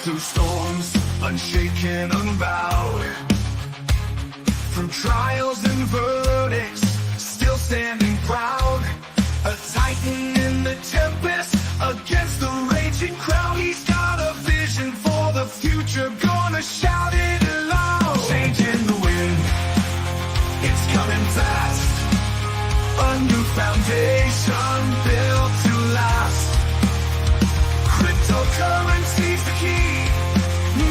through storms, unshaken, unbowed. From trials and verdicts, still standing proud. A titan in the tempest, against the raging crowd. He's got a vision for the future, gonna shout it aloud. Changing the wind, it's coming fast. A new foundation built to last. Cryptocurrency's the key,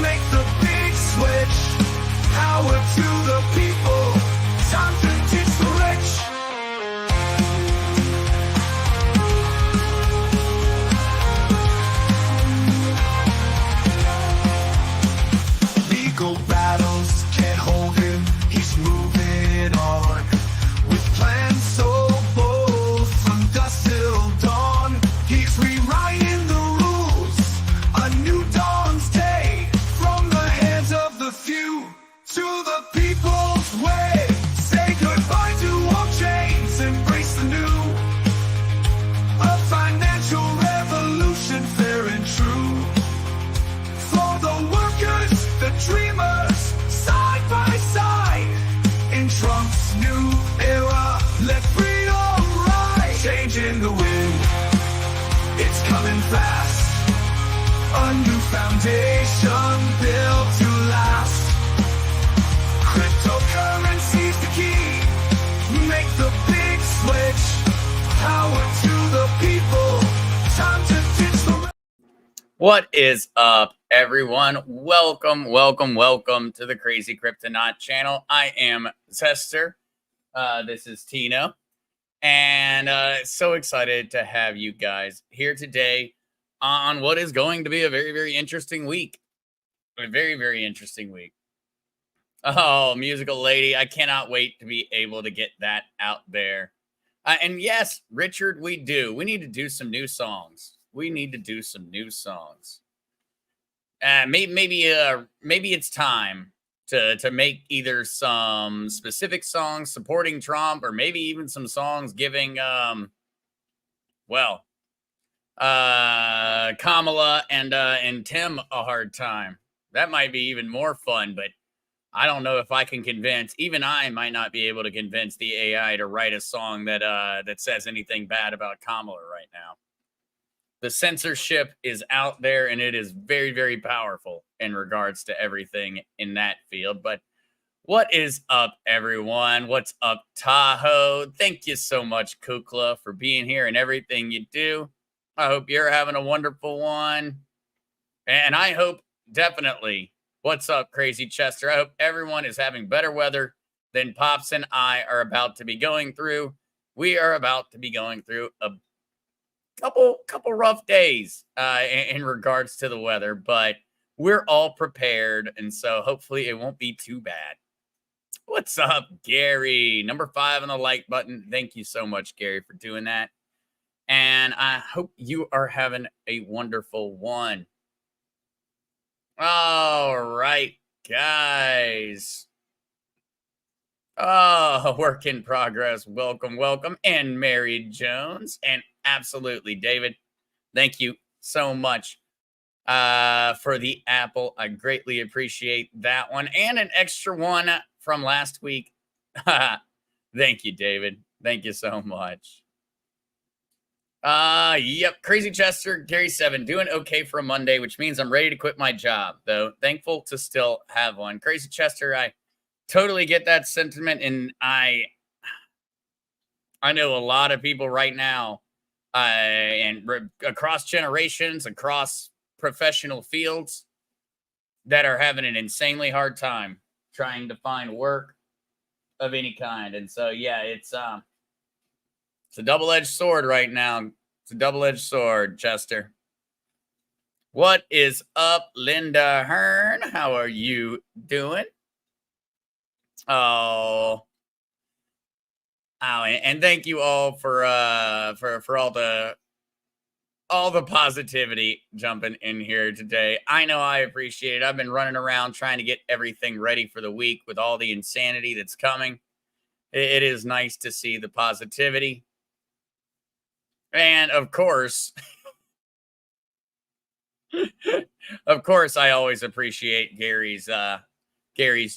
make the big switch. Power to the people, time to teach the rich. Legal battles can't hold him, he's moving on. With plans so bold, from dusk till dawn. He's rewriting the rules, a new dawn's day. From the hands of the few to the people's way. Say goodbye to all chains, embrace the new. A financial revolution, fair and true. For the workers, the dreamers, side by side. In Trump's new era, let freedom rise. Changing the wind, it's coming fast. A new foundation built to last. Cryptocurrency's the key, make the big switch. Power to the people, time to ditch the... What is up, everyone? Welcome to the Crazy Kryptonaut channel. I am Zester. This is Tino. And so excited to have you guys here today on what is going to be a very, very interesting week. A very, very interesting week. Oh, musical lady. I cannot wait to be able to get that out there. And yes, Richard, we do. We need to do some new songs. Maybe it's time to make either some specific songs supporting Trump, or maybe even some songs giving Kamala and Tim a hard time. That might be even more fun, but I don't know if I can convince. Even I might not be able to convince the AI to write a song that says anything bad about Kamala right now. The censorship is out there, and it is very, very powerful in regards to everything in that field. But what is up, everyone? What's up, Tahoe? Thank you so much, Kukla, for being here and everything you do. I hope you're having a wonderful one. And I hope definitely, what's up, Crazy Chester? I hope everyone is having better weather than Pops and I are about to be going through. We are about to be going through a couple rough days in regards to the weather, but we're all prepared, and so hopefully it won't be too bad. What's up, Gary? Number 5 on the like button. Thank you so much, Gary, for doing that. And I hope you are having a wonderful one. All right, guys. Oh, work in progress. Welcome. And Mary Jones. And absolutely, David, thank you so much for the apple. I greatly appreciate that one. And an extra one from last week. Thank you, David. Thank you so much. Yep. Crazy Chester, Gary 7, doing okay for a Monday, which means I'm ready to quit my job, though. Thankful to still have one. Crazy Chester, I totally get that sentiment, and I know a lot of people right now, and across generations, across professional fields, that are having an insanely hard time trying to find work of any kind. And so, yeah, it's a double-edged sword right now. It's a double-edged sword, Chester. What is up, Linda Hearn? How are you doing? Oh, and thank you all for all the positivity jumping in here today. I know I appreciate it. I've been running around trying to get everything ready for the week with all the insanity that's coming. It is nice to see the positivity. And of course, Of course, I always appreciate Gary's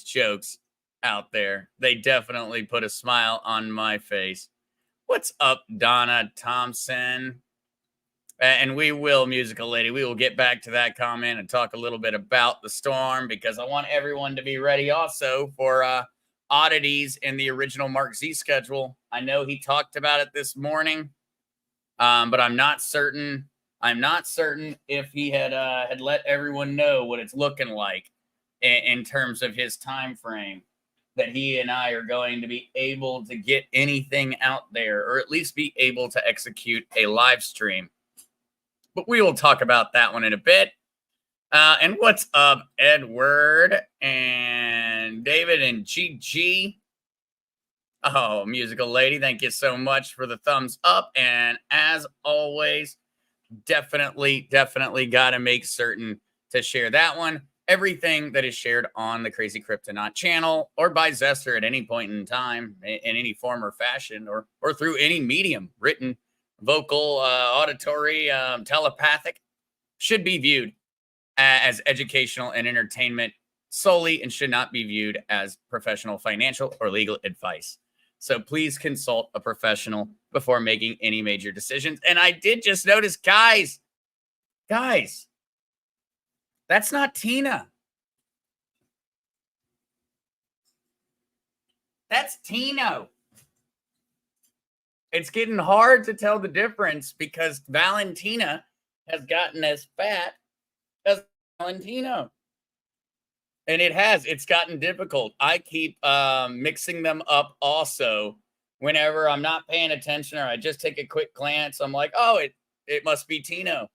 jokes out there. They definitely put a smile on my face. What's up, Donna Thompson? And we will, musical lady, we will get back to that comment and talk a little bit about the storm because I want everyone to be ready also for oddities in the original Mark Z schedule. I know he talked about it this morning, but I'm not certain. I'm not certain if he had let everyone know what it's looking like in terms of his time frame that he and I are going to be able to get anything out there, or at least be able to execute a live stream. But we will talk about that one in a bit. And what's up, Edward and David and GG? Oh, musical lady, thank you so much for the thumbs up. And as always, definitely got to make certain to share that one. Everything that is shared on the Crazy Kryptonaut channel or by Zester at any point in time, in any form or fashion, or through any medium, written, vocal, auditory, telepathic, should be viewed as educational and entertainment solely, and should not be viewed as professional financial or legal advice. So please consult a professional before making any major decisions. And I did just notice, guys, that's not Tina. That's Tino. It's getting hard to tell the difference because Valentina has gotten as fat as Valentino. And it's gotten difficult. I keep mixing them up also whenever I'm not paying attention or I just take a quick glance. I'm like, oh, it must be Tino.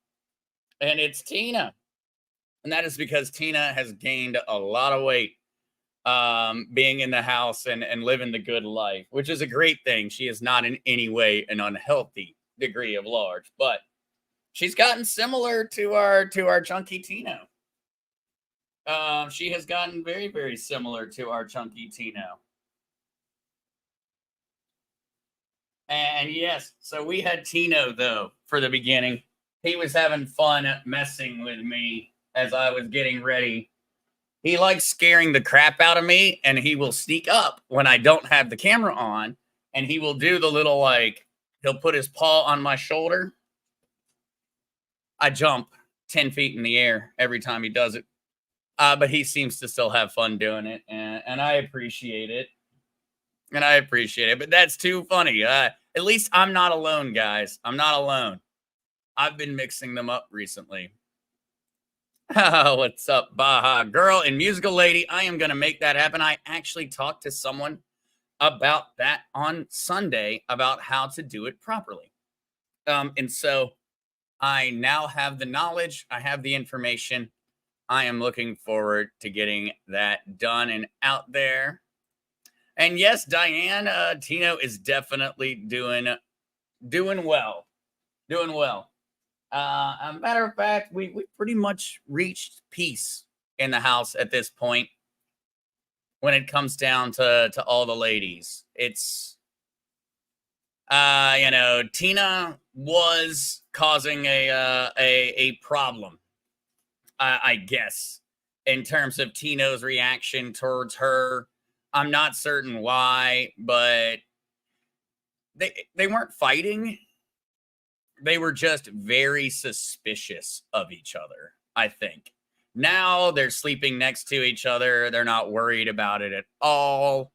And it's Tina. And that is because Tina has gained a lot of weight being in the house and living the good life, which is a great thing. She is not in any way an unhealthy degree of large, but she's gotten similar to our chunky Tino. She has gotten very, very similar to our chunky Tino. And yes, so we had Tino though for the beginning. He was having fun messing with me as I was getting ready. He likes scaring the crap out of me, and he will sneak up when I don't have the camera on, and he will do the little, like, he'll put his paw on my shoulder. I jump 10 feet in the air every time he does it. But he seems to still have fun doing it, and I appreciate it. But that's too funny. At least I'm not alone, guys. I'm not alone. I've been mixing them up recently. What's up, Baja Girl and Musical Lady? I am going to make that happen. I actually talked to someone about that on Sunday about how to do it properly. And so I now have the knowledge. I have the information. I am looking forward to getting that done and out there. And yes, Diane, Tino is definitely doing well. Doing well. A matter of fact, we pretty much reached peace in the house at this point when it comes down to all the ladies. It's Tina was causing a problem, I guess, in terms of Tino's reaction towards her. I'm not certain why, but they weren't fighting. They were just very suspicious of each other, I think. Now they're sleeping next to each other. They're not worried about it at all.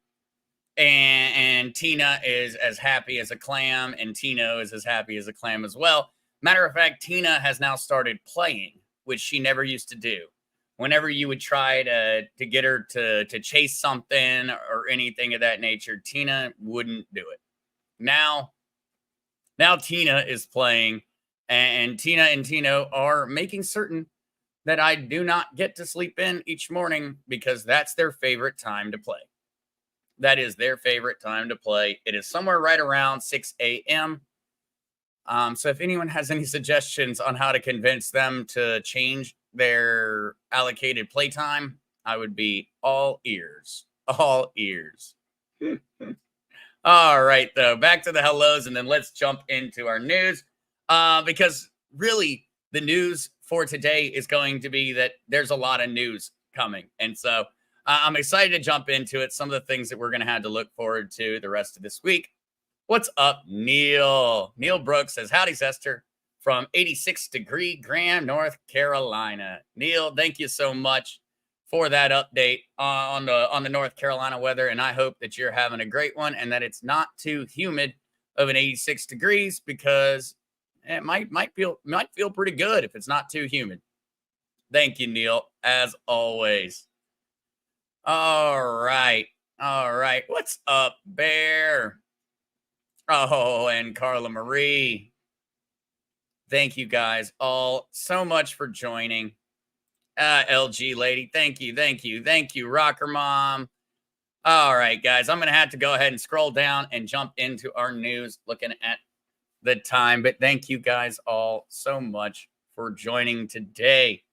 And Tina is as happy as a clam, and Tino is as happy as a clam as well. Matter of fact, Tina has now started playing, which she never used to do. Whenever you would try to get her to chase something or anything of that nature, Tina wouldn't do it. Now Tina is playing, and Tina and Tino are making certain that I do not get to sleep in each morning because that's their favorite time to play. That is their favorite time to play. It is somewhere right around 6 a.m. So if anyone has any suggestions on how to convince them to change their allocated playtime, I would be all ears. All ears. All right, though, back to the hellos, and then let's jump into our news. Because really, the news for today is going to be that there's a lot of news coming. And so I'm excited to jump into it. Some of the things that we're going to have to look forward to the rest of this week. What's up, Neil? Neil Brooks says, howdy, Zester, from 86-degree Graham, North Carolina. Neil, thank you so much for that update on the North Carolina weather. And I hope that you're having a great one and that it's not too humid of an 86 degrees, because it might feel pretty good if it's not too humid. Thank you, Neil, as always. All right. What's up, Bear? Oh, and Carla Marie. Thank you guys all so much for joining. LG lady, thank you, Rocker Mom. All right, guys, I'm gonna have to go ahead and scroll down and jump into our news, looking at the time. But thank you guys all so much for joining today.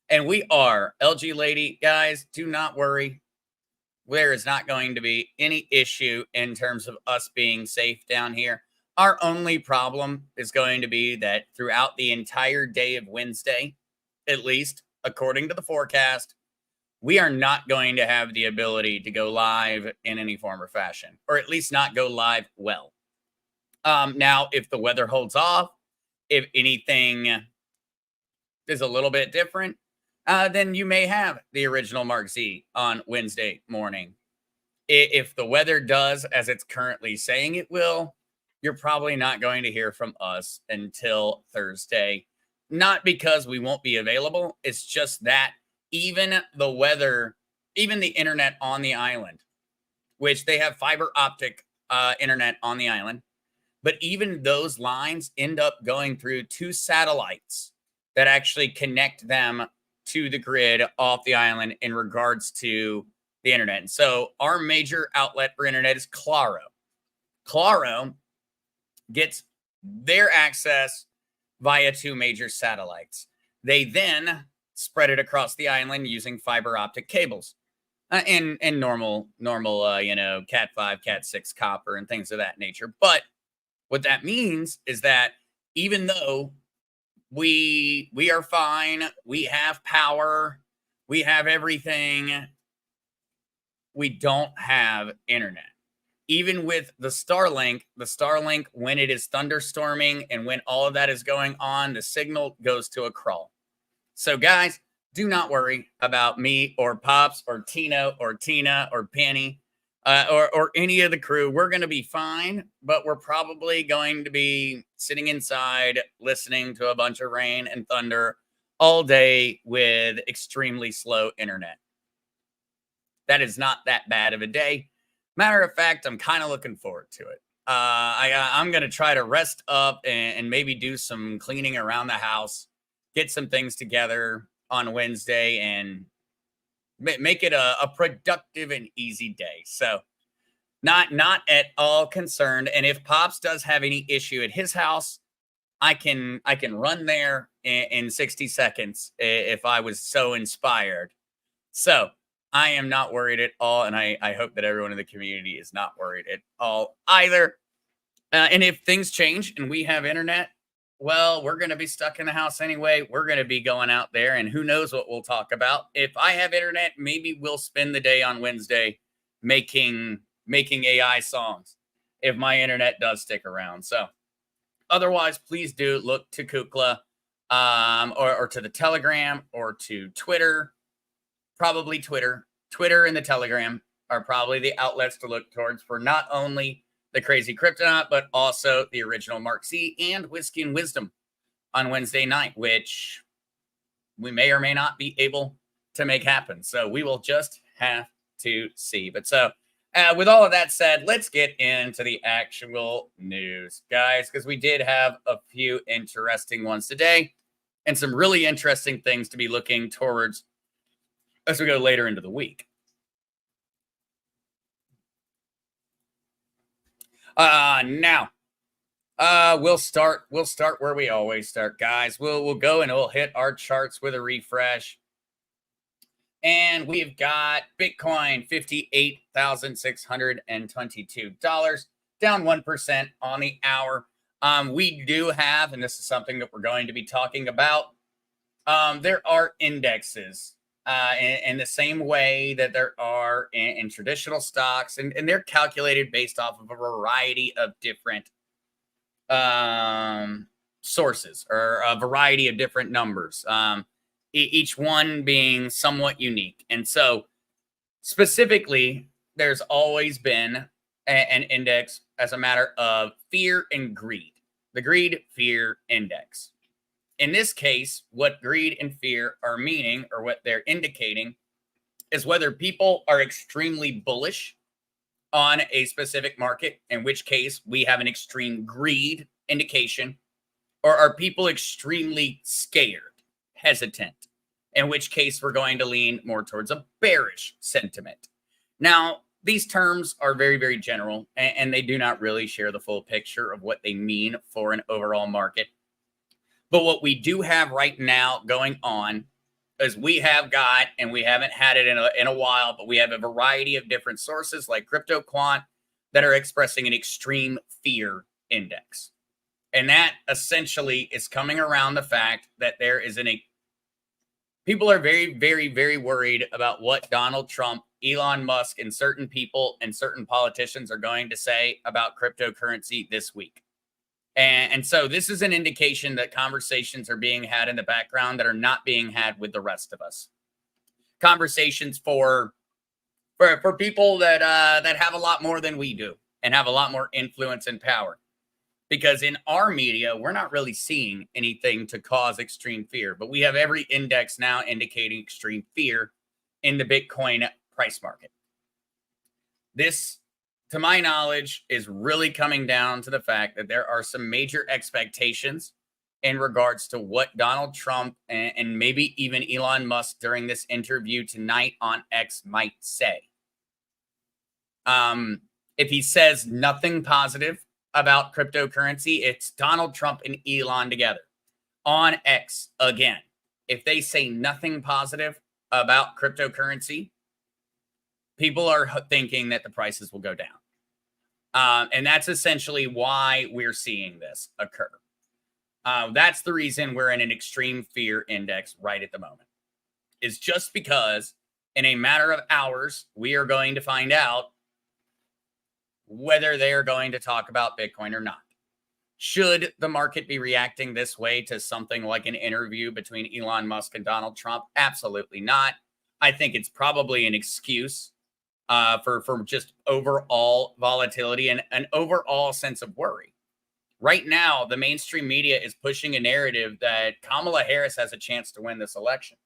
And we are LG lady, guys. Do not worry. There is not going to be any issue in terms of us being safe down here. Our only problem is going to be that throughout the entire day of Wednesday, at least according to the forecast, we are not going to have the ability to go live in any form or fashion, or at least not go live well. Now, if the weather holds off, if anything is a little bit different, then you may have the original Mark Z on Wednesday morning. If the weather does as it's currently saying it will, you're probably not going to hear from us until Thursday. Not because we won't be available. It's just that even the weather, even the internet on the island, which they have fiber optic internet on the island, but even those lines end up going through two satellites that actually connect them to the grid off the island in regards to the internet. And so our major outlet for internet is Claro. Claro gets their access via two major satellites. They then spread it across the island using fiber optic cables and normal Cat 5, Cat 6 copper and things of that nature. But what that means is that even though we are fine, we have power, we have everything, we don't have internet. Even with the Starlink, when it is thunderstorming and when all of that is going on, the signal goes to a crawl. So guys, do not worry about me or Pops or Tino or Tina or Penny or any of the crew. We're going to be fine, but we're probably going to be sitting inside listening to a bunch of rain and thunder all day with extremely slow internet. That is not that bad of a day. Matter of fact, I'm kind of looking forward to it. I'm going to try to rest up and maybe do some cleaning around the house, get some things together on Wednesday, and make it a productive and easy day. So not at all concerned. And if Pops does have any issue at his house, I can run there in 60 seconds if I was so inspired. So I am not worried at all, and I hope that everyone in the community is not worried at all either. And if things change and we have internet, well, we're going to be stuck in the house anyway. We're going to be going out there, and who knows what we'll talk about. If I have internet, maybe we'll spend the day on Wednesday making AI songs if my internet does stick around. So otherwise, please do look to Kukla or to the Telegram or to Twitter. Probably Twitter and the Telegram are probably the outlets to look towards for not only the Crazy Kryptonaut, but also the original Mark C and Whiskey and Wisdom on Wednesday night, which we may or may not be able to make happen. So we will just have to see. But so with all of that said, let's get into the actual news, guys, because we did have a few interesting ones today and some really interesting things to be looking towards as we go later into the week. Now, we'll start where we always start, guys. We'll go and we'll hit our charts with a refresh. And we've got Bitcoin, $58,622, down 1% on the hour. We do have, and this is something that we're going to be talking about. There are indexes in the same way that there are in traditional stocks, and they're calculated based off of a variety of different sources or a variety of different numbers, each one being somewhat unique. And so, specifically, there's always been an index as a matter of fear and greed, the greed fear index. In this case, what greed and fear are meaning, or what they're indicating, is whether people are extremely bullish on a specific market, in which case we have an extreme greed indication, or are people extremely scared, hesitant, in which case we're going to lean more towards a bearish sentiment. Now, these terms are very, very general, and they do not really share the full picture of what they mean for an overall market. But what we do have right now going on is we have got, and we haven't had it in a while, but we have a variety of different sources like Crypto Quant that are expressing an extreme fear index. And that essentially is coming around the fact that there is people are very, very, very worried about what Donald Trump, Elon Musk, and certain people and certain politicians are going to say about cryptocurrency this week. And so this is an indication that conversations are being had in the background that are not being had with the rest of us. Conversations for people that have a lot more than we do and have a lot more influence and power. Because in our media, we're not really seeing anything to cause extreme fear, but we have every index now indicating extreme fear in the Bitcoin price market. This, to my knowledge, is really coming down to the fact that there are some major expectations in regards to what Donald Trump and maybe even Elon Musk during this interview tonight on X might say. If he says nothing positive about cryptocurrency, it's Donald Trump and Elon together on X again. If they say nothing positive about cryptocurrency, people are thinking that the prices will go down. And that's essentially why we're seeing this occur. That's the reason we're in an extreme fear index right at the moment, is just because in a matter of hours, we are going to find out whether they are going to talk about Bitcoin or not. Should the market be reacting this way to something like an interview between Elon Musk and Donald Trump? Absolutely not. I think it's probably an excuse for just overall volatility and an overall sense of worry. Right now, the mainstream media is pushing a narrative that Kamala Harris has a chance to win this election.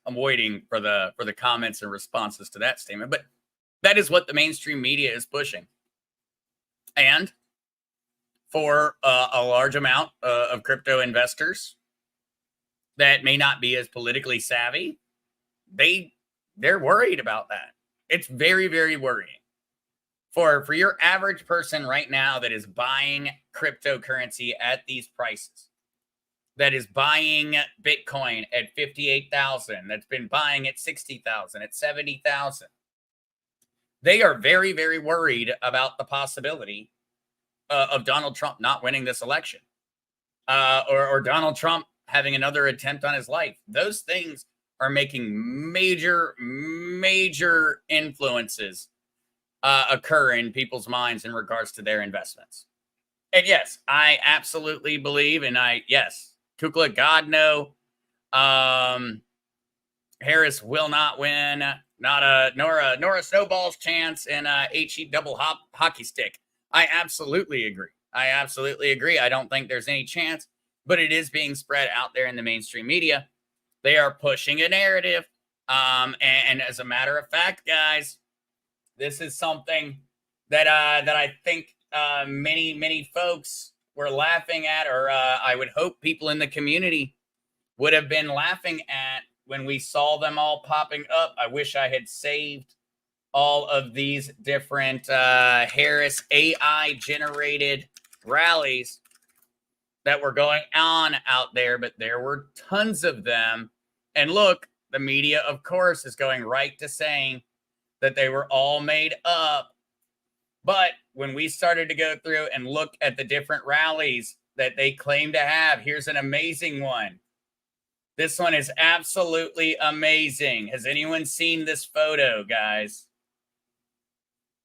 I'm waiting for the comments and responses to that statement, but that is what the mainstream media is pushing. And for a large amount of crypto investors that may not be as politically savvy, they're worried about that. It's very, very worrying. For your average person right now that is buying cryptocurrency at these prices, that is buying Bitcoin at 58,000, that's been buying at 60,000, at 70,000. They are very, very worried about the possibility of Donald Trump not winning this election, or Donald Trump having another attempt on his life. Those things are making major, major influences occur in people's minds in regards to their investments. And yes, I absolutely believe, and yes, Kukla, God, no. Harris will not win. Nor a snowball's chance in a HE double hockey stick. I absolutely agree. I don't think there's any chance, but it is being spread out there in the mainstream media. They are pushing a narrative. And as a matter of fact, guys, this is something that I think many folks were laughing at, or I would hope people in the community would have been laughing at when we saw them all popping up. I wish I had saved all of these different Harris AI generated rallies that were going on out there, but there were tons of them. And look, the media, of course, is going right to saying that they were all made up But when we started to go through and look at the different rallies that they claim to have, here's an amazing one. This one is absolutely amazing. Has anyone seen this photo, guys?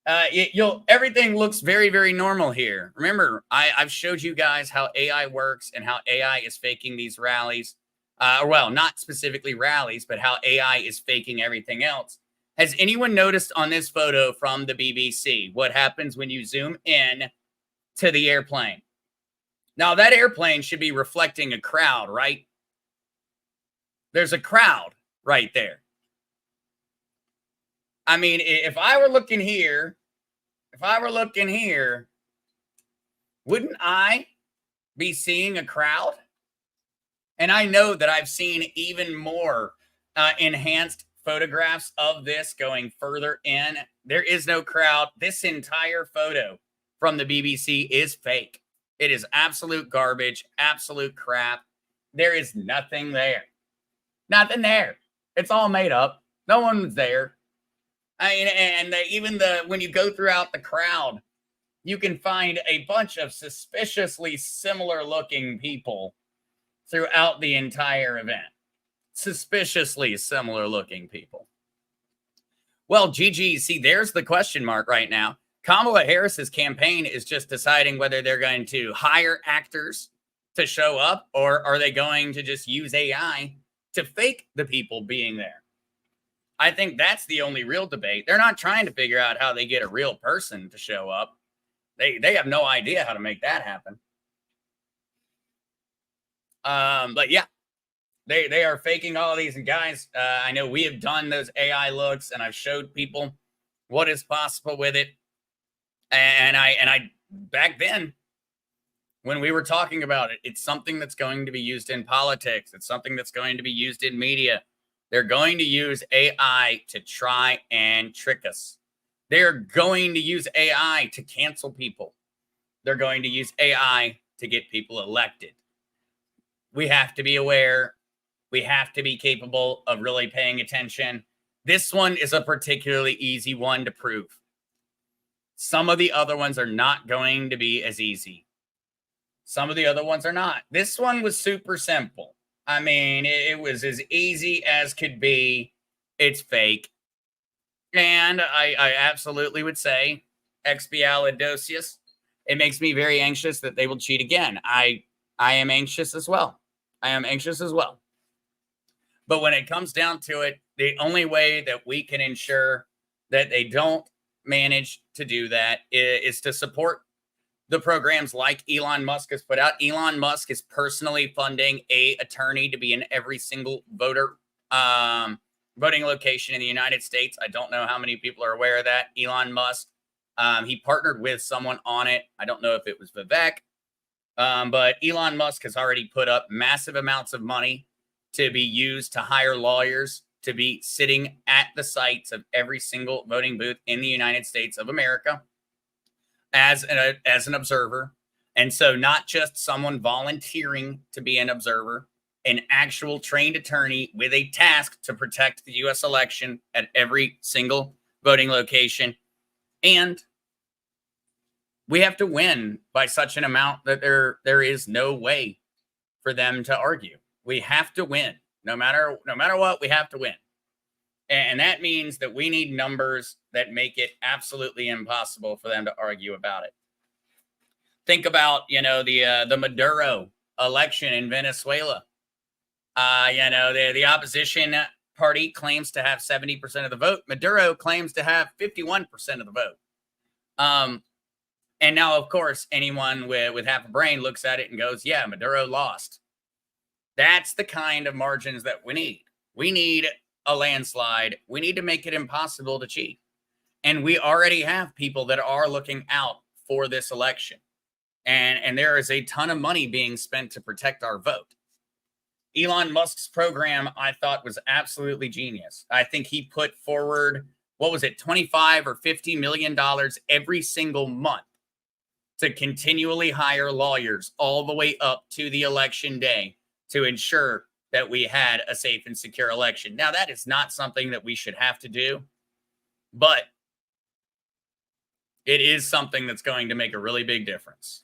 Everything looks very, very normal here. Remember, I've showed you guys how AI works and how AI is faking these rallies. Well, not specifically rallies, but how AI is faking everything else. Has anyone noticed on this photo from the BBC what happens when you zoom in to the airplane? Now, that airplane should be reflecting a crowd, right? There's a crowd right there. I mean, if I were looking here, wouldn't I be seeing a crowd? And I know that I've seen even more enhanced photographs of this going further in. There is no crowd. This entire photo from the BBC is fake. It is absolute garbage, absolute crap. There is nothing there. Nothing there. It's all made up. No one's there. I mean, and when you go throughout the crowd, you can find a bunch of suspiciously similar looking people throughout the entire event. Suspiciously similar looking people. Well, GG, see, there's the question mark right now. Kamala Harris's campaign is just deciding whether they're going to hire actors to show up, or are they going to just use AI to fake the people being there? I think that's the only real debate. They're not trying to figure out how they get a real person to show up. They have no idea how to make that happen. But yeah, they are faking all of these. And guys, I know we have done those AI looks, and I've showed people what is possible with it. And I back then, when we were talking about it, it's something that's going to be used in politics. It's something that's going to be used in media. They're going to use AI to try and trick us. They're going to use AI to cancel people. They're going to use AI to get people elected. We have to be aware. We have to be capable of really paying attention. This one is a particularly easy one to prove. Some of the other ones are not going to be as easy. Some of the other ones are not. This one was super simple. I mean, it was as easy as could be. It's fake. And I absolutely would say, expialidocious. It makes me very anxious that they will cheat again. I am anxious as well. But when it comes down to it, the only way that we can ensure that they don't manage to do that is to support the programs like Elon Musk has put out. Elon Musk is personally funding a attorney to be in every single voting location in the United States. I don't know how many people are aware of that. Elon Musk, he partnered with someone on it. I don't know if it was Vivek, but Elon Musk has already put up massive amounts of money to be used to hire lawyers to be sitting at the sites of every single voting booth in the United States of America as an observer. And so not just someone volunteering to be an observer, an actual trained attorney with a task to protect the U.S. election at every single voting location. And we have to win by such an amount that there is no way for them to argue. We have to win. No matter what, we have to win. And that means that we need numbers that make it absolutely impossible for them to argue about it. Think about, the Maduro election in Venezuela. The opposition party claims to have 70% of the vote. Maduro claims to have 51% of the vote. And now, of course, anyone with half a brain looks at it and goes, yeah, Maduro lost. That's the kind of margins that we need. We need a landslide. We need to make it impossible to cheat. And we already have people that are looking out for this election. And there is a ton of money being spent to protect our vote. Elon Musk's program, I thought, was absolutely genius. I think he put forward, $25 or $50 million every single month to continually hire lawyers all the way up to the election day to ensure that we had a safe and secure election. Now, that is not something that we should have to do, but It is something that's going to make a really big difference.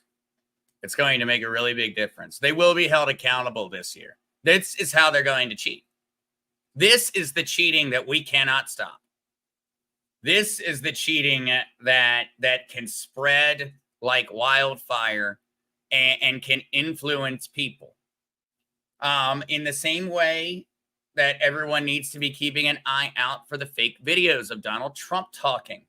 It's going to make a really big difference. They will be held accountable this year. This is how they're going to cheat. This is the cheating that we cannot stop. This is the cheating that can spread like wildfire and can influence people. In the same way that everyone needs to be keeping an eye out for the fake videos of Donald Trump talking.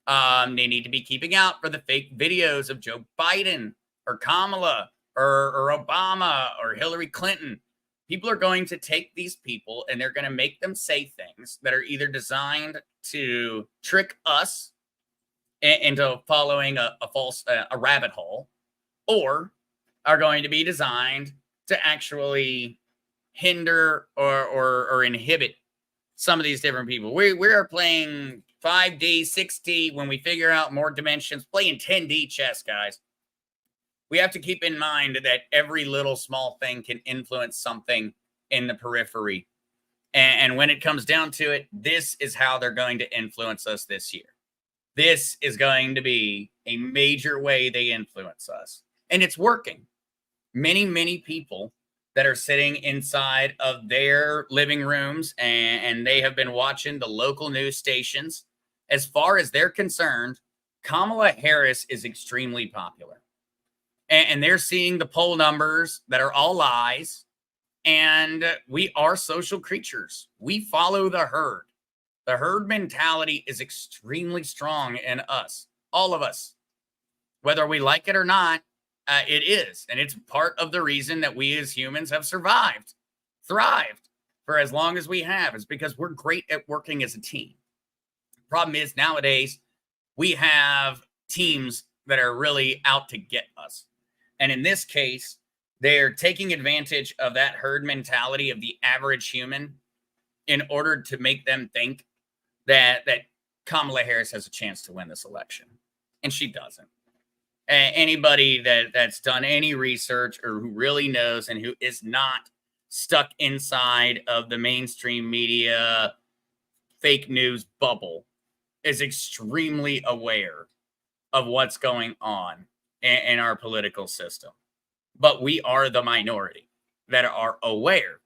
They need to be keeping out for the fake videos of Joe Biden or Kamala or Obama or Hillary Clinton. People are going to take these people and they're going to make them say things that are either designed to trick us into following a false a rabbit hole, or are going to be designed to actually hinder or inhibit some of these different people. We are playing 5D, 6D. When we figure out more dimensions, playing 10D chess, guys. We have to keep in mind that every little small thing can influence something in the periphery. And when it comes down to it, this is how they're going to influence us this year. This is going to be a major way they influence us. And it's working. Many, many people that are sitting inside of their living rooms and they have been watching the local news stations. As far as they're concerned, Kamala Harris is extremely popular. And they're seeing the poll numbers that are all lies. And we are social creatures. We follow the herd. The herd mentality is extremely strong in us, all of us. Whether we like it or not, it is. And it's part of the reason that we as humans have survived, thrived for as long as we have, is because we're great at working as a team. The problem is nowadays we have teams that are really out to get us. And in this case, they're taking advantage of that herd mentality of the average human in order to make them think that Kamala Harris has a chance to win this election. And she doesn't. Anybody that's done any research or who really knows and who is not stuck inside of the mainstream media fake news bubble is extremely aware of what's going on in our political system. But we are the minority that are aware.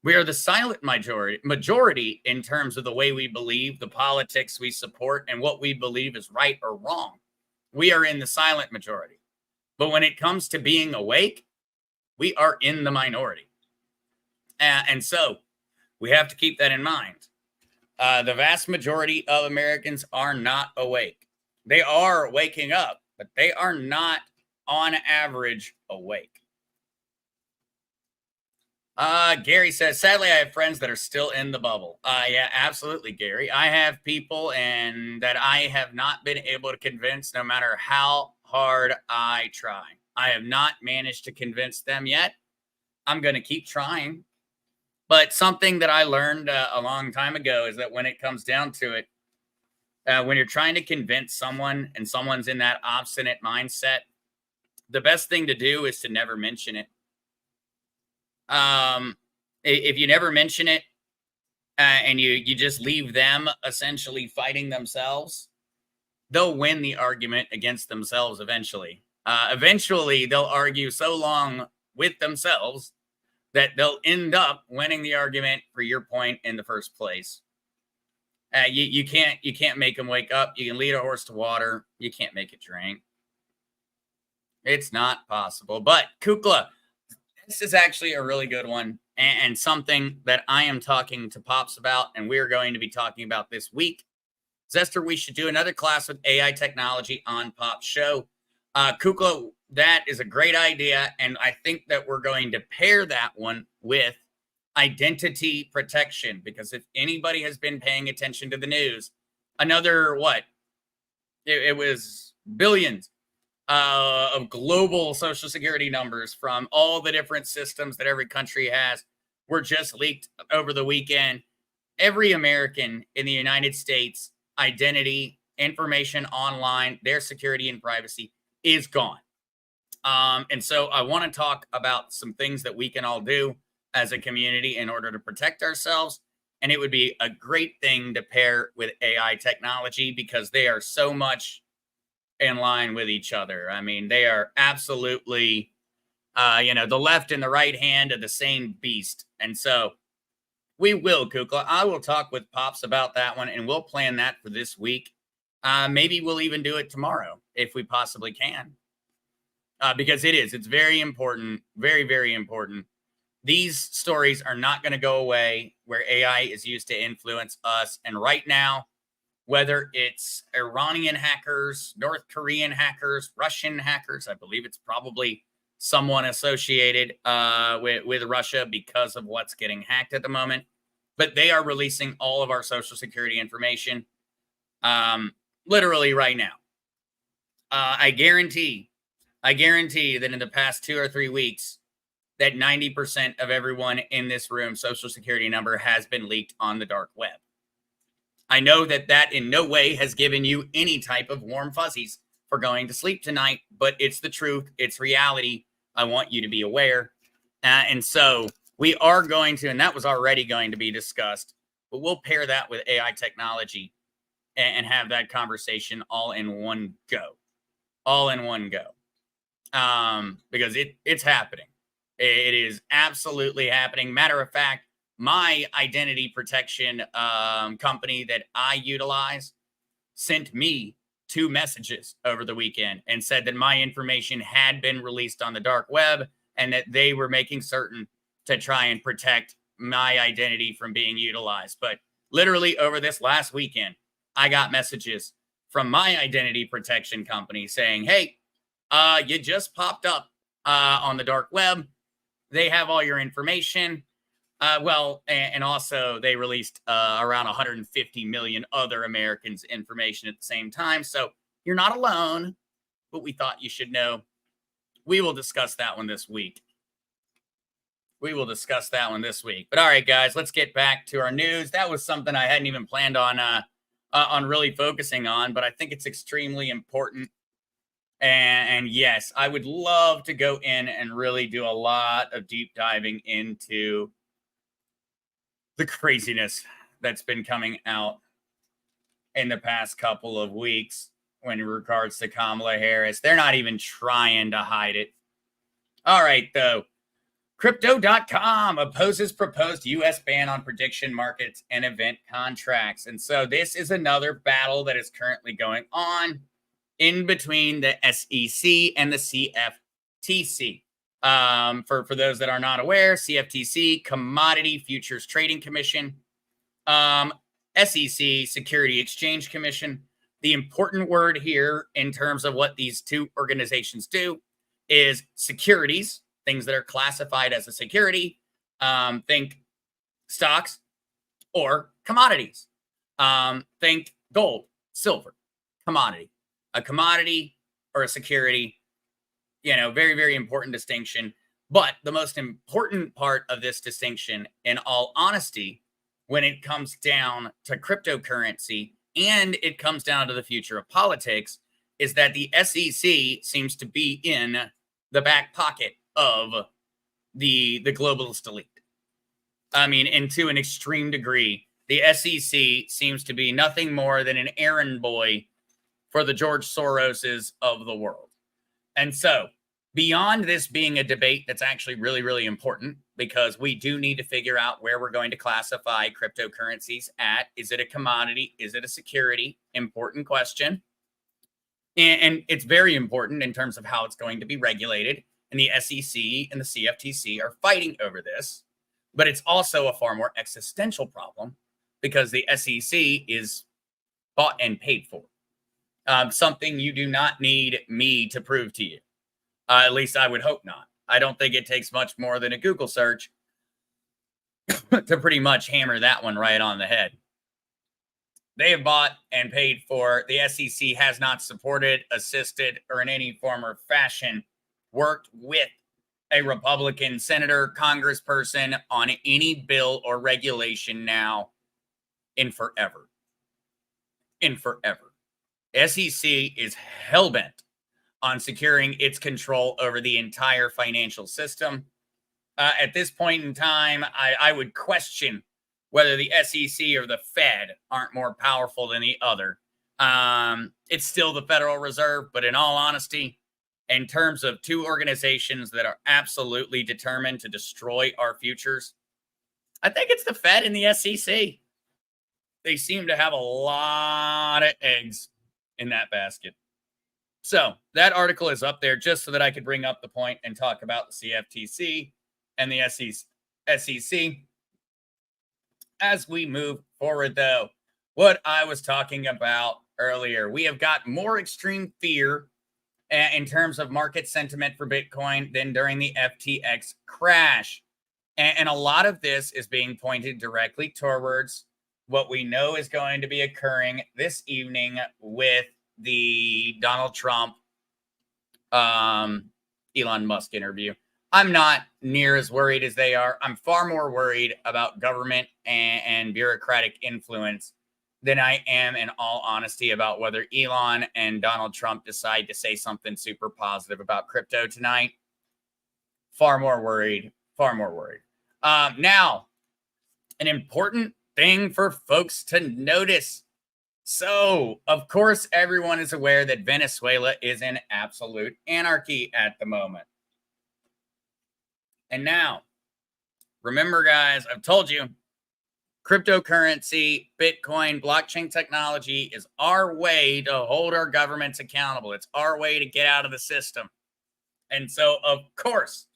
We are the silent majority in terms of the way we believe, the politics we support, and what we believe is right or wrong. We are in the silent majority. But when it comes to being awake, we are in the minority. And so we have to keep that in mind. The vast majority of Americans are not awake. They are waking up, but they are not on average awake. Gary says, sadly, I have friends that are still in the bubble. Yeah, absolutely, Gary. I have people and that I have not been able to convince no matter how hard I try. I have not managed to convince them yet. I'm going to keep trying. But something that I learned a long time ago is that when it comes down to it, when you're trying to convince someone and someone's in that obstinate mindset, the best thing to do is to never mention it. If you never mention it and you just leave them essentially fighting themselves, they'll win the argument against themselves eventually. Eventually, they'll argue so long with themselves that they'll end up winning the argument for your point in the first place. You can't make them wake up. You can lead a horse to water. You can't make it drink. It's not possible. But Kukla, this is actually a really good one and something that I am talking to Pops about, and we're going to be talking about this week. Zester, we should do another class with AI technology on Pop's show. Kukla, that is a great idea, and I think that we're going to pair that one with identity protection, because if anybody has been paying attention to the news, another it was billions of global social security numbers from all the different systems that every country has were just leaked over the weekend. Every American in the United States identity information online, their security and privacy is gone. And so I want to talk about some things that we can all do as a community in order to protect ourselves And it would be a great thing to pair with AI technology because they are so much in line with each other. I mean, they are absolutely, the left and the right hand of the same beast. And so we will, Kukla. I will talk with Pops about that one, and we'll plan that for this week. Maybe we'll even do it tomorrow if we possibly can. Because it's very important, very, very important. These stories are not going to go away where AI is used to influence us. And right now, whether it's Iranian hackers, North Korean hackers, Russian hackers, I believe it's probably someone associated with Russia because of what's getting hacked at the moment. But they are releasing all of our Social Security information literally right now. I guarantee that in the past 2 or 3 weeks, that 90% of everyone in this room Social Security number has been leaked on the dark web. I know that in no way has given you any type of warm fuzzies for going to sleep tonight, but it's the truth. It's reality. I want you to be aware. And so we are going to, and that was already going to be discussed, but we'll pair that with AI technology and have that conversation all in one go. All in one go. Because it's happening. It is absolutely happening. Matter of fact, my identity protection company that I utilize sent me 2 messages over the weekend and said that my information had been released on the dark web and that they were making certain to try and protect my identity from being utilized. But literally over this last weekend, I got messages from my identity protection company saying, hey, you just popped up on the dark web. They have all your information. And also they released around 150 million other Americans' information at the same time. So you're not alone, but we thought you should know. We will discuss that one this week. But all right, guys, let's get back to our news. That was something I hadn't even planned on really focusing on, but I think it's extremely important. And yes, I would love to go in and really do a lot of deep diving into the craziness that's been coming out in the past couple of weeks when in regards to Kamala Harris. They're not even trying to hide it. All right, though. Crypto.com opposes proposed U.S. ban on prediction markets and event contracts. And so this is another battle that is currently going on in between the SEC and the CFTC. For those that are not aware, CFTC, Commodity Futures Trading Commission, SEC, Security Exchange Commission. The important word here in terms of what these 2 organizations do is securities, things that are classified as a security. Think stocks or commodities. Think gold, silver, commodity. A commodity or a security, very, very important distinction. But the most important part of this distinction, in all honesty, when it comes down to cryptocurrency and it comes down to the future of politics, is that the SEC seems to be in the back pocket of the globalist elite. I mean, and to an extreme degree, the SEC seems to be nothing more than an errand boy for the George Soroses of the world. And so, beyond this being a debate that's actually really, really important, because we do need to figure out where we're going to classify cryptocurrencies at. Is it a commodity? Is it a security? Important question. And it's very important in terms of how it's going to be regulated. And the SEC and the CFTC are fighting over this. But it's also a far more existential problem because the SEC is bought and paid for. Something you do not need me to prove to you. At least I would hope not. I don't think it takes much more than a Google search to pretty much hammer that one right on the head. They have bought and paid for. The SEC has not supported, assisted, or in any form or fashion worked with a Republican senator, congressperson on any bill or regulation now in forever. SEC is hellbent on securing its control over the entire financial system. At this point in time, I would question whether the SEC or the Fed aren't more powerful than the other. It's still the Federal Reserve, but in all honesty, in terms of two organizations that are absolutely determined to destroy our futures, I think it's the Fed and the SEC. They seem to have a lot of eggs in that basket. So that article is up there just so that I could bring up the point and talk about the CFTC and the SEC. As we move forward, though, what I was talking about earlier, we have got more extreme fear in terms of market sentiment for Bitcoin than during the FTX crash. And a lot of this is being pointed directly towards what we know is going to be occurring this evening with the Donald Trump, Elon Musk interview. I'm not near as worried as they are. I'm far more worried about government and bureaucratic influence than I am, in all honesty, about whether Elon and Donald Trump decide to say something super positive about crypto tonight. Far more worried. Now, an important thing for folks to notice. So, of course, everyone is aware that Venezuela is in absolute anarchy at the moment. And now, remember, guys, I've told you, cryptocurrency, Bitcoin, blockchain technology is our way to hold our governments accountable. It's our way to get out of the system. And so, of course,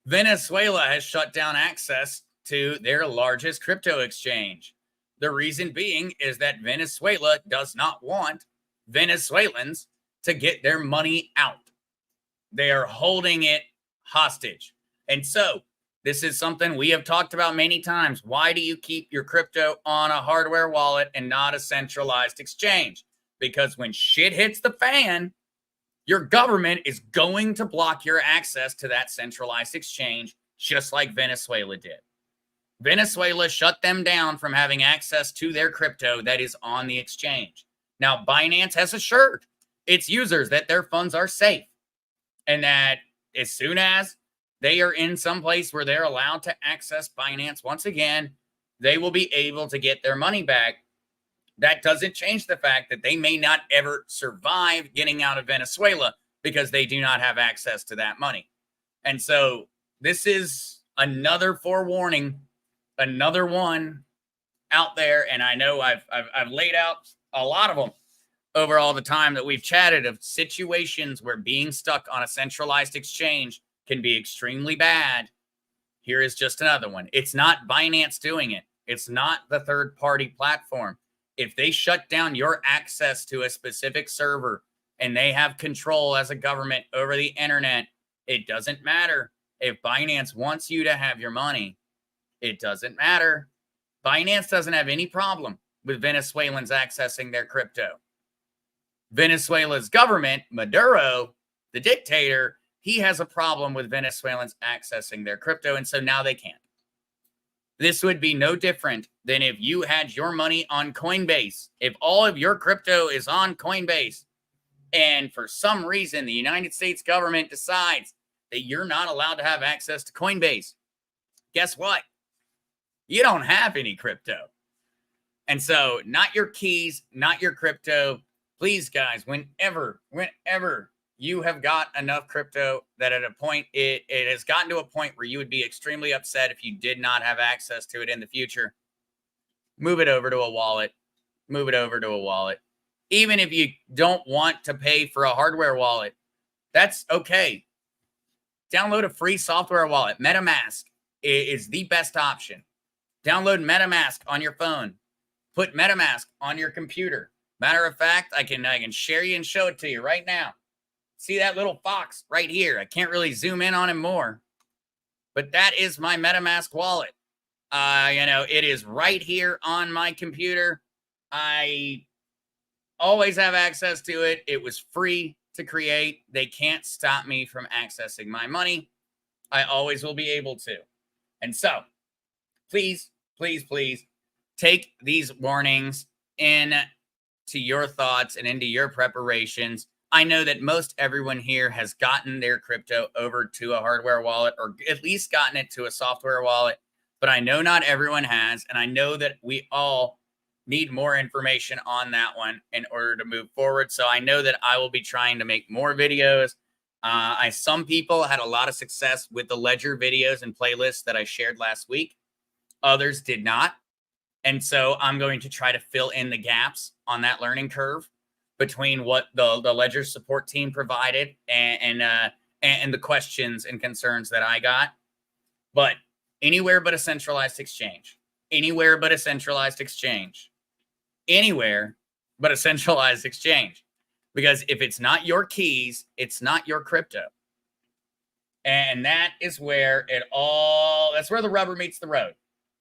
Venezuela has shut down access to their largest crypto exchange. The reason being is that Venezuela does not want Venezuelans to get their money out. They are holding it hostage. And so this is something we have talked about many times. Why do you keep your crypto on a hardware wallet and not a centralized exchange? Because when shit hits the fan, your government is going to block your access to that centralized exchange, just like Venezuela did. Venezuela shut them down from having access to their crypto that is on the exchange. Now, Binance has assured its users that their funds are safe and that as soon as they are in some place where they're allowed to access Binance once again, they will be able to get their money back. That doesn't change the fact that they may not ever survive getting out of Venezuela because they do not have access to that money. And so this is another forewarning, another one out there. And I know I've laid out a lot of them over all the time that we've chatted of situations where being stuck on a centralized exchange can be extremely bad. Here is just another one. It's not Binance doing it. It's not the third-party platform. If they shut down your access to a specific server and they have control as a government over the internet, it doesn't matter. If Binance wants you to have your money, it doesn't matter. Binance doesn't have any problem with Venezuelans accessing their crypto. Venezuela's government, Maduro, the dictator, he has a problem with Venezuelans accessing their crypto, and so now they can't. This would be no different than if you had your money on Coinbase. If all of your crypto is on Coinbase, and for some reason the United States government decides that you're not allowed to have access to Coinbase, guess what? You don't have any crypto. And so not your keys, not your crypto. Please, guys, whenever you have got enough crypto that at a point, it has gotten to a point where you would be extremely upset if you did not have access to it in the future, move it over to a wallet. Even if you don't want to pay for a hardware wallet, that's okay. Download a free software wallet. MetaMask is the best option. Download MetaMask on your phone. Put MetaMask on your computer. Matter of fact, I can share you and show it to you right now. See that little fox right here? I can't really zoom in on him more, but that is my MetaMask wallet. It is right here on my computer. I always have access to it. It was free to create. They can't stop me from accessing my money. I always will be able to. And so, please take these warnings into your thoughts and into your preparations. I know that most everyone here has gotten their crypto over to a hardware wallet or at least gotten it to a software wallet. but I know not everyone has. And I know that we all need more information on that one in order to move forward. So I know that I will be trying to make more videos. Some people had a lot of success with the ledger videos and playlists that I shared last week. Others did not. And so I'm going to try to fill in the gaps on that learning curve between what the ledger support team provided and the questions and concerns that I got. But anywhere but a centralized exchange, anywhere but a centralized exchange, anywhere but a centralized exchange. Because if it's not your keys, it's not your crypto. And that is where that's where the rubber meets the road.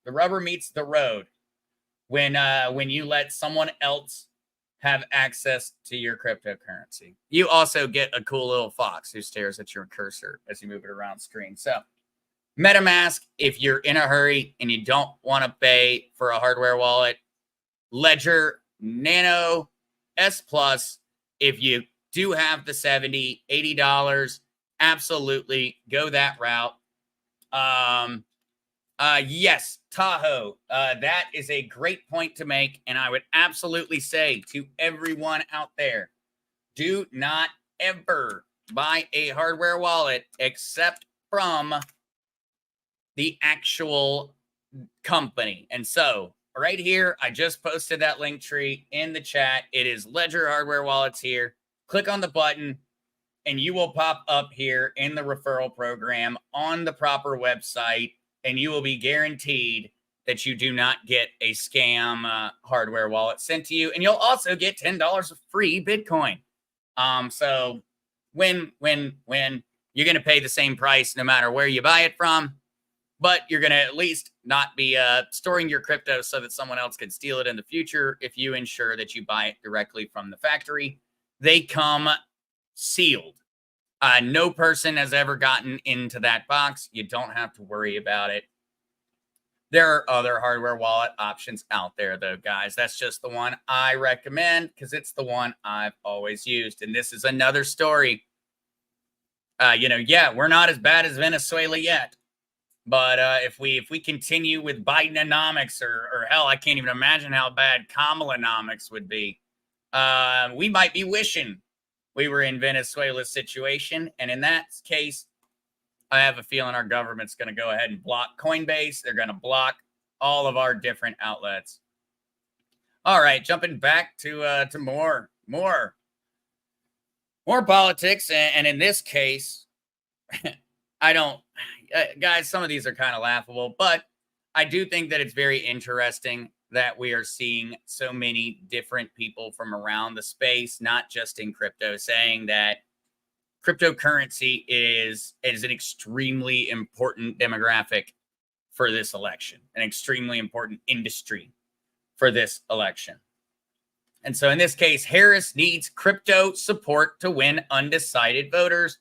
The rubber meets the road when you let someone else have access to your cryptocurrency. You also get a cool little fox who stares at your cursor as you move it around screen. So MetaMask, if you're in a hurry and you don't want to pay for a hardware wallet. Ledger Nano S Plus, if you do have the $70, $80, absolutely go that route. Yes, Tahoe. That is a great point to make. And I would absolutely say to everyone out there, do not ever buy a hardware wallet except from the actual company. And so right here, I just posted that link tree in the chat. It is Ledger Hardware Wallets here. Click on the button and you will pop up here in the referral program on the proper website, and you will be guaranteed that you do not get a scam hardware wallet sent to you. And you'll also get $10 of free Bitcoin. So when you're going to pay the same price no matter where you buy it from, but you're going to at least not be storing your crypto so that someone else could steal it in the future if you ensure that you buy it directly from the factory. They come sealed. No person has ever gotten into that box. You don't have to worry about it. There are other hardware wallet options out there, though, guys. That's just the one I recommend because it's the one I've always used. And this is another story. We're not as bad as Venezuela yet. But if we continue with Bidenomics or hell, I can't even imagine how bad Kamalanomics would be. We might be wishing we were in Venezuela's situation. And in that case, I have a feeling our government's going to go ahead and block Coinbase. They're going to block all of our different outlets. All right, jumping back to more politics. And in this case, guys, some of these are kind of laughable, but I do think that it's very interesting that we are seeing so many different people from around the space, not just in crypto, saying that cryptocurrency is an extremely important demographic for this election, an extremely important industry for this election. And so in this case, Harris needs crypto support to win undecided voters,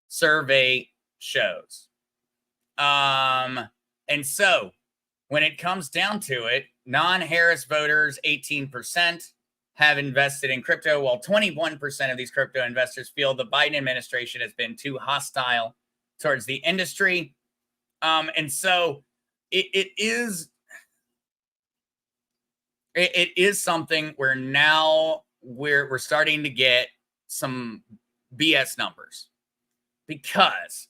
survey shows. And so when it comes down to it, non-Harris voters, 18%, have invested in crypto, while 21% of these crypto investors feel the Biden administration has been too hostile towards the industry. And so it is something where now we're starting to get some BS numbers because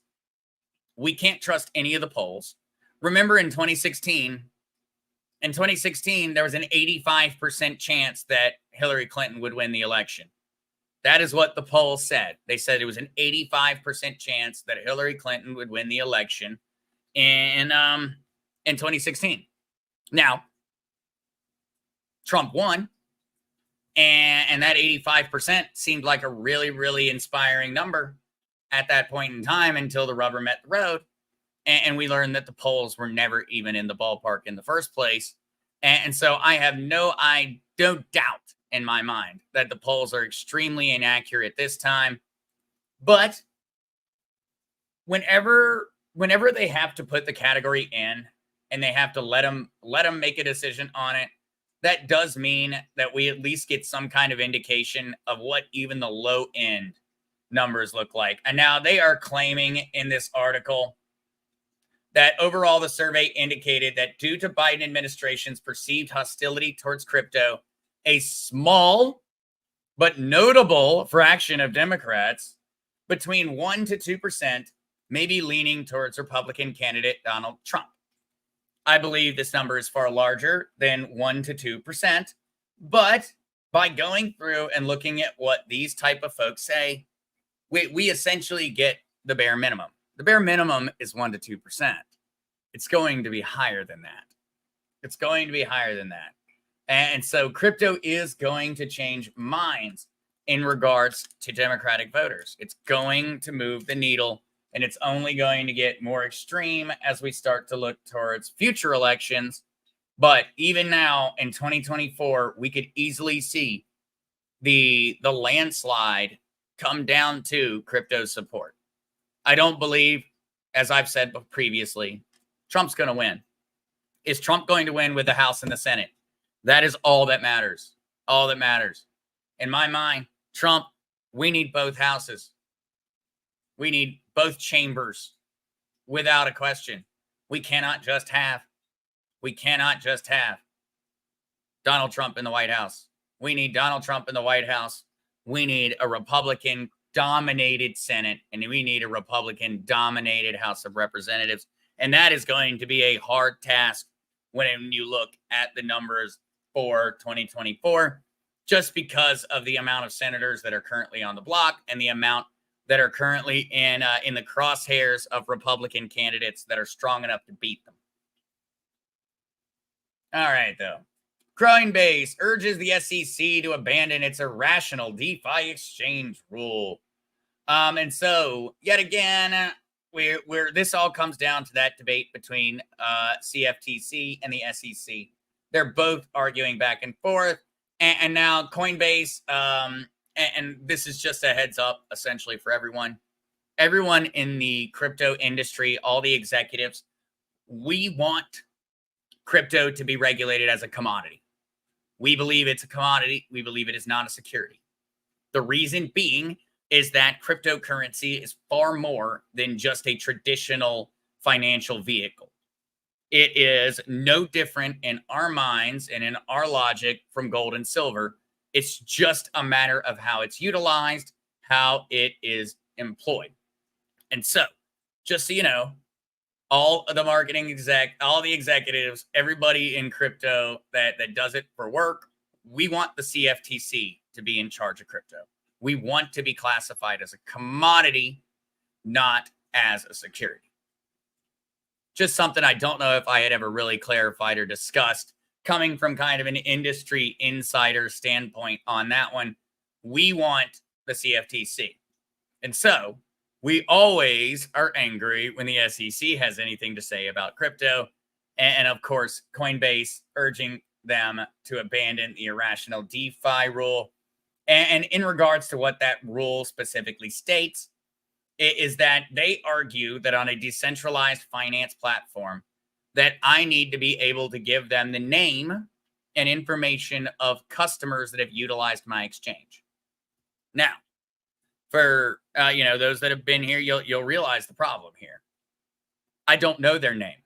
we can't trust any of the polls. Remember in 2016, there was an 85% chance that Hillary Clinton would win the election. That is what the poll said. They said it was an 85% chance that Hillary Clinton would win the election in 2016. Now, Trump won, and that 85% seemed like a really, really inspiring number at that point in time until the rubber met the road. And we learned that the polls were never even in the ballpark in the first place. And so I have no doubt in my mind that the polls are extremely inaccurate this time. But whenever they have to put the category in and they have to let them make a decision on it, that does mean that we at least get some kind of indication of what even the low end numbers look like. And now they are claiming in this article that overall the survey indicated that due to Biden administration's perceived hostility towards crypto, a small but notable fraction of Democrats, between 1 to 2%, may be leaning towards Republican candidate Donald Trump. I believe this number is far larger than 1 to 2%, but by going through and looking at what these type of folks say, we essentially get the bare minimum. The bare minimum is 1 to 2%. It's going to be higher than that. It's going to be higher than that. And so crypto is going to change minds in regards to Democratic voters. It's going to move the needle, and it's only going to get more extreme as we start to look towards future elections. But even now in 2024, we could easily see the landslide come down to crypto support. I don't believe, as I've said previously, Trump's going to win. Is Trump going to win with the House and the Senate? That is all that matters. All that matters. In my mind, Trump, we need both houses. We need both chambers without a question. We cannot just have Donald Trump in the White House. We need Donald Trump in the White House. We need a Republican-dominated Senate, and we need a Republican-dominated House of Representatives. And that is going to be a hard task when you look at the numbers for 2024, just because of the amount of senators that are currently on the block and the amount that are currently in the crosshairs of Republican candidates that are strong enough to beat them. All right, though. Coinbase urges the SEC to abandon its irrational DeFi exchange rule. And so, yet again, this all comes down to that debate between CFTC and the SEC. They're both arguing back and forth. And now Coinbase, and this is just a heads up, essentially, for everyone. Everyone in the crypto industry, all the executives, we want crypto to be regulated as a commodity. We believe it's a commodity. We believe it is not a security. The reason being is that cryptocurrency is far more than just a traditional financial vehicle. It is no different in our minds and in our logic from gold and silver. It's just a matter of how it's utilized, how it is employed. And so, just so you know, all of the marketing all the executives, everybody in crypto that does it for work, we want the CFTC to be in charge of crypto. We want to be classified as a commodity, not as a security. Just something I don't know if I had ever really clarified or discussed, coming from kind of an industry insider standpoint on that one. We want the CFTC. And so we always are angry when the SEC has anything to say about crypto. And of course, Coinbase urging them to abandon the irrational DeFi rule. And in regards to what that rule specifically states, is that they argue that on a decentralized finance platform, that I need to be able to give them the name and information of customers that have utilized my exchange. Now, for those that have been here, you'll realize the problem here. I don't know their name.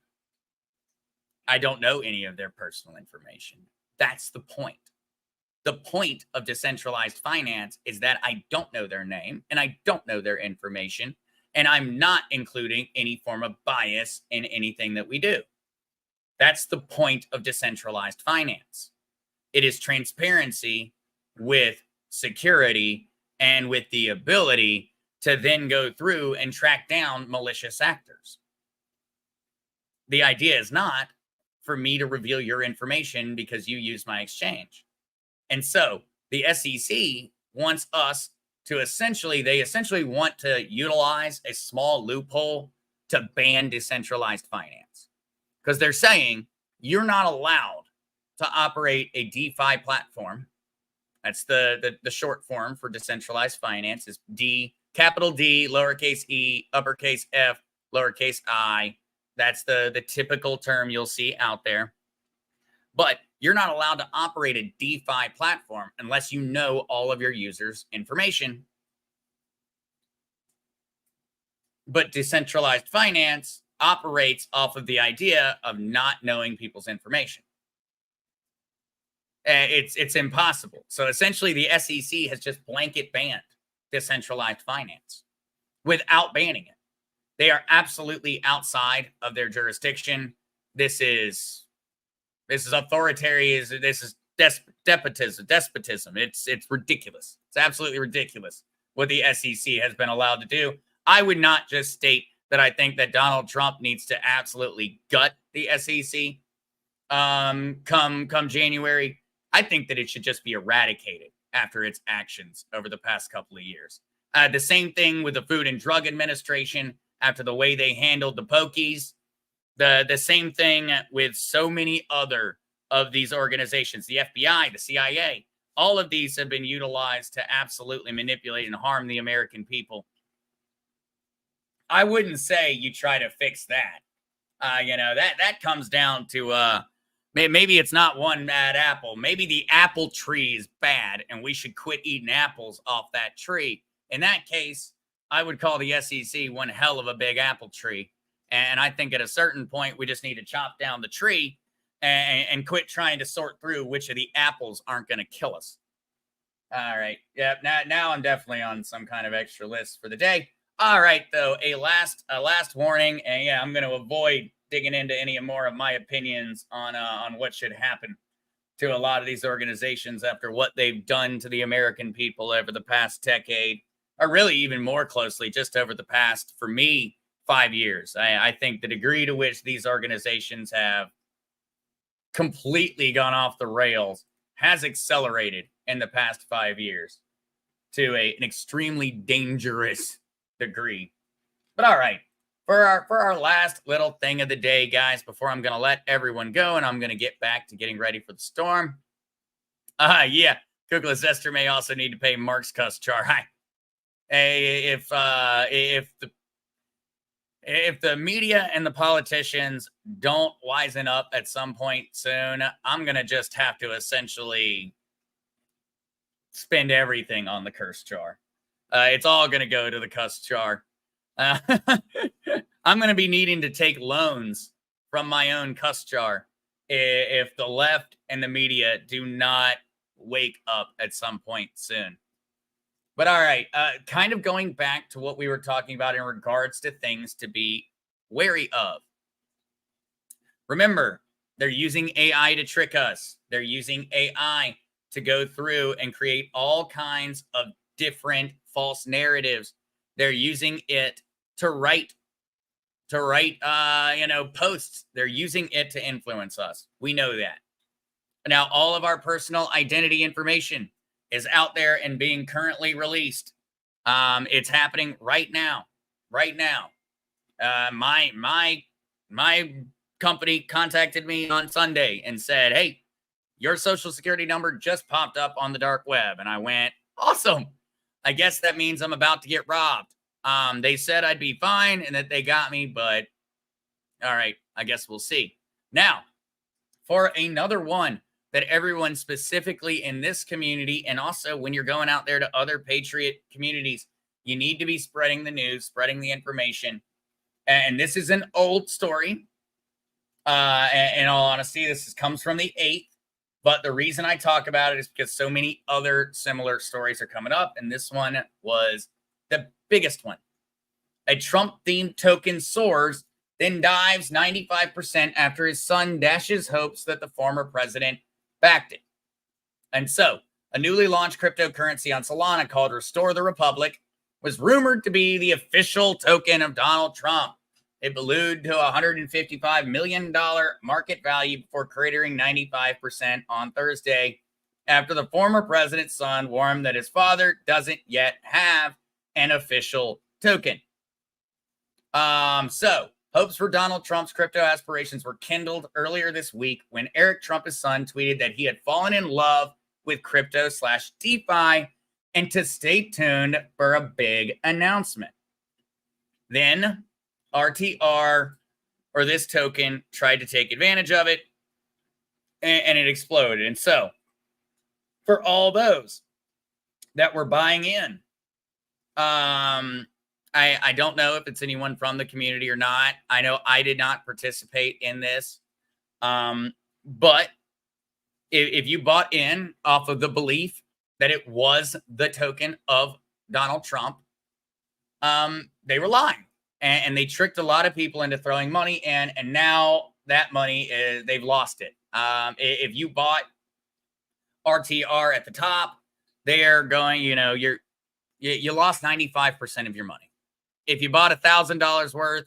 I don't know any of their personal information. That's the point. The point of decentralized finance is that I don't know their name and I don't know their information, and I'm not including any form of bias in anything that we do. That's the point of decentralized finance. It is transparency with security and with the ability to then go through and track down malicious actors. The idea is not for me to reveal your information because you use my exchange. And so the SEC wants us to essentially want to utilize a small loophole to ban decentralized finance. Because they're saying you're not allowed to operate a DeFi platform. That's the short form for decentralized finance is D, capital D, lowercase e, uppercase F, lowercase I. That's the typical term you'll see out there. But you're not allowed to operate a DeFi platform unless you know all of your users' information. But decentralized finance, operates off of the idea of not knowing people's information. It's impossible. So essentially, the SEC has just blanket banned decentralized finance without banning it. They are absolutely outside of their jurisdiction. This is authoritarian. This is despotism. It's ridiculous. It's absolutely ridiculous what the SEC has been allowed to do. I would not just state that I think that Donald Trump needs to absolutely gut the SEC come January. I think that it should just be eradicated after its actions over the past couple of years. The same thing with the Food and Drug Administration after the way they handled the Pokies. The same thing with so many other of these organizations, the FBI, the CIA. All of these have been utilized to absolutely manipulate and harm the American people. I wouldn't say you try to fix that. That comes down to maybe it's not one bad apple. Maybe the apple tree is bad and we should quit eating apples off that tree. In that case, I would call the SEC one hell of a big apple tree. And I think at a certain point, we just need to chop down the tree and quit trying to sort through which of the apples aren't going to kill us. All right. Yep. Now I'm definitely on some kind of extra list for the day. All right, though, a last warning, and yeah, I'm going to avoid digging into any more of my opinions on what should happen to a lot of these organizations after what they've done to the American people over the past decade, or really even more closely, just over the past, for me, 5 years. I think the degree to which these organizations have completely gone off the rails has accelerated in the past 5 years to an extremely dangerous degree. But all right, for our last little thing of the day, guys, before I'm going to let everyone go and I'm going to get back to getting ready for the storm. Yeah, Cookless Esther may also need to pay Mark's cuss jar. Hi. If the media and the politicians don't wisen up at some point soon, I'm going to just have to essentially spend everything on the curse jar. It's all going to go to the cuss jar. I'm going to be needing to take loans from my own cuss jar if the left and the media do not wake up at some point soon. But all right, kind of going back to what we were talking about in regards to things to be wary of. Remember, they're using AI to trick us. They're using AI to go through and create all kinds of different false narratives. They're using it to write posts. They're using it to influence us. We know that. Now, all of our personal identity information is out there and being currently released. It's happening right now. My company contacted me on Sunday and said, "Hey, your social security number just popped up on the dark web." And I went, "Awesome. I guess that means I'm about to get robbed." They said I'd be fine and that they got me, but all right, I guess we'll see. Now, for another one that everyone specifically in this community, and also when you're going out there to other patriot communities, you need to be spreading the news, spreading the information. And this is an old story. In all honesty, comes from the 8th. But the reason I talk about it is because so many other similar stories are coming up. And this one was the biggest one. A Trump-themed token soars, then dives 95% after his son dashes hopes that the former president backed it. And so, a newly launched cryptocurrency on Solana called Restore the Republic was rumored to be the official token of Donald Trump. It ballooned to $155 million market value before cratering 95% on Thursday after the former president's son warned that his father doesn't yet have an official token. So, hopes for Donald Trump's crypto aspirations were kindled earlier this week when Eric Trump's son tweeted that he had fallen in love with crypto/DeFi and to stay tuned for a big announcement. Then RTR, or this token, tried to take advantage of it and it exploded. And so, for all those that were buying in, I don't know if it's anyone from the community or not. I know I did not participate in this. But if you bought in off of the belief that it was the token of Donald Trump, they were lying. And they tricked a lot of people into throwing money in, and now that money is they've lost it. If you bought RTR at the top, they're going, you lost 95% of your money. If you bought $1,000 worth,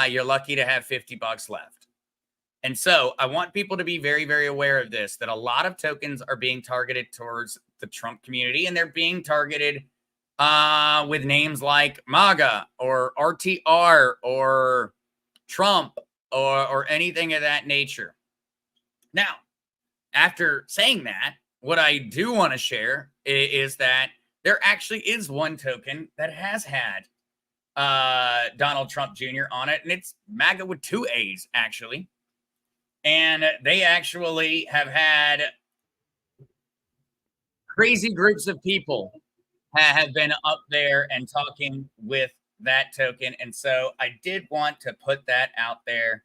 you're lucky to have $50 left. And so I want people to be very, very aware of this, that a lot of tokens are being targeted towards the Trump community, and they're being targeted with names like MAGA or RTR or Trump or anything of that nature. Now, after saying that, what I do want to share is that there actually is one token that has had Donald Trump Jr. on it, and it's MAGA with 2 A's, actually. And they actually have had crazy groups of people have been up there and talking with that token. And so I did want to put that out there,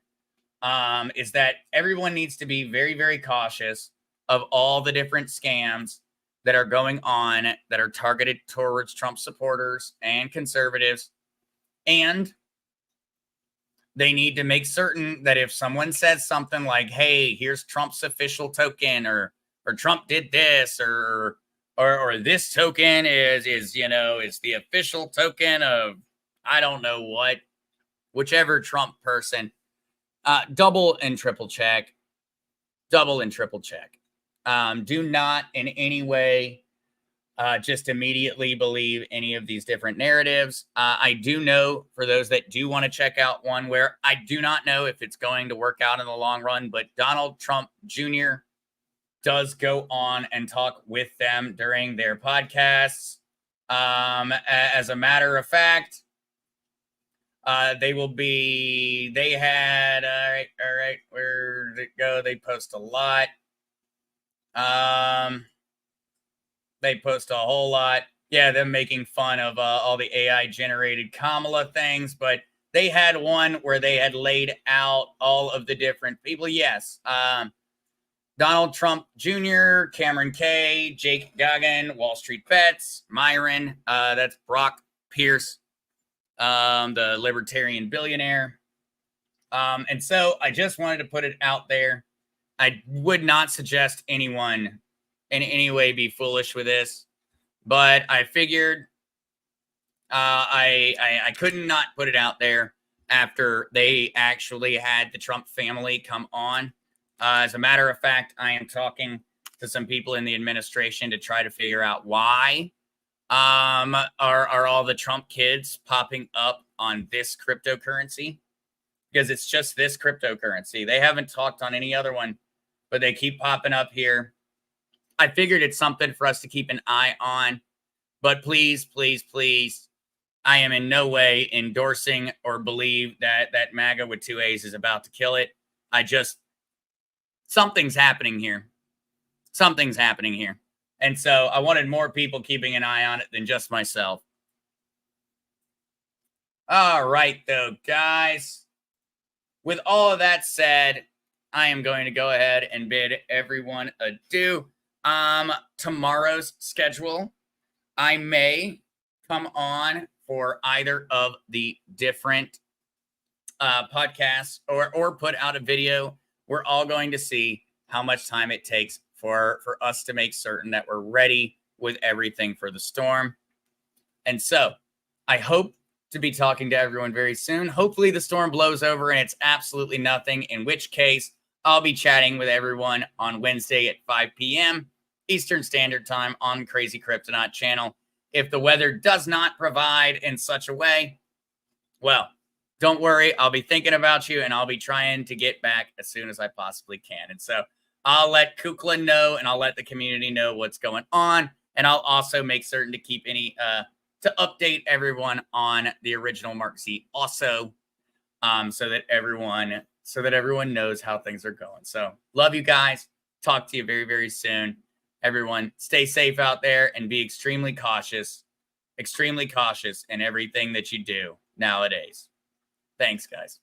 is that everyone needs to be very, very cautious of all the different scams that are going on that are targeted towards Trump supporters and conservatives. And they need to make certain that if someone says something like, hey, here's Trump's official token, or Trump did this, or this token is the official token of I don't know what, whichever Trump person, double and triple check. Do not in any way just immediately believe any of these different narratives. I do know, for those that do want to check out one where I do not know if it's going to work out in the long run, but Donald Trump Jr. does go on and talk with them during their podcasts. As a matter of fact, they had, all right, where did it go? They post a lot. They post a whole lot. Yeah, them making fun of all the AI generated Kamala things, but they had one where they had laid out all of the different people. Yes. Donald Trump Jr., Cameron K, Jake Gagan, Wall Street Bets, Myron, that's Brock Pierce, the libertarian billionaire. And so I just wanted to put it out there. I would not suggest anyone in any way be foolish with this, but I figured I couldn't not put it out there after they actually had the Trump family come on. As a matter of fact, I am talking to some people in the administration to try to figure out why are all the Trump kids popping up on this cryptocurrency, because it's just this cryptocurrency. They haven't talked on any other one, but they keep popping up here. I figured it's something for us to keep an eye on, but please, please, please, I am in no way endorsing or believe that MAGA with 2 A's is about to kill it. Something's happening here. Something's happening here. And so I wanted more people keeping an eye on it than just myself. All right, though, guys. With all of that said, I am going to go ahead and bid everyone adieu. Tomorrow's schedule, I may come on for either of the different podcasts or put out a video. We're all going to see how much time it takes for us to make certain that we're ready with everything for the storm. And so I hope to be talking to everyone very soon. Hopefully the storm blows over and it's absolutely nothing, in which case I'll be chatting with everyone on Wednesday at 5 p.m. Eastern Standard Time on Crazy Kryptonite channel. If the weather does not provide in such a way, well, don't worry. I'll be thinking about you, and I'll be trying to get back as soon as I possibly can. And so I'll let Kukla know, and I'll let the community know what's going on. And I'll also make certain to keep to update everyone on the original Mark Z also, so that everyone knows how things are going. So love you guys. Talk to you very, very soon. Everyone, stay safe out there and be extremely cautious. extremely cautious in everything that you do nowadays. Thanks, guys.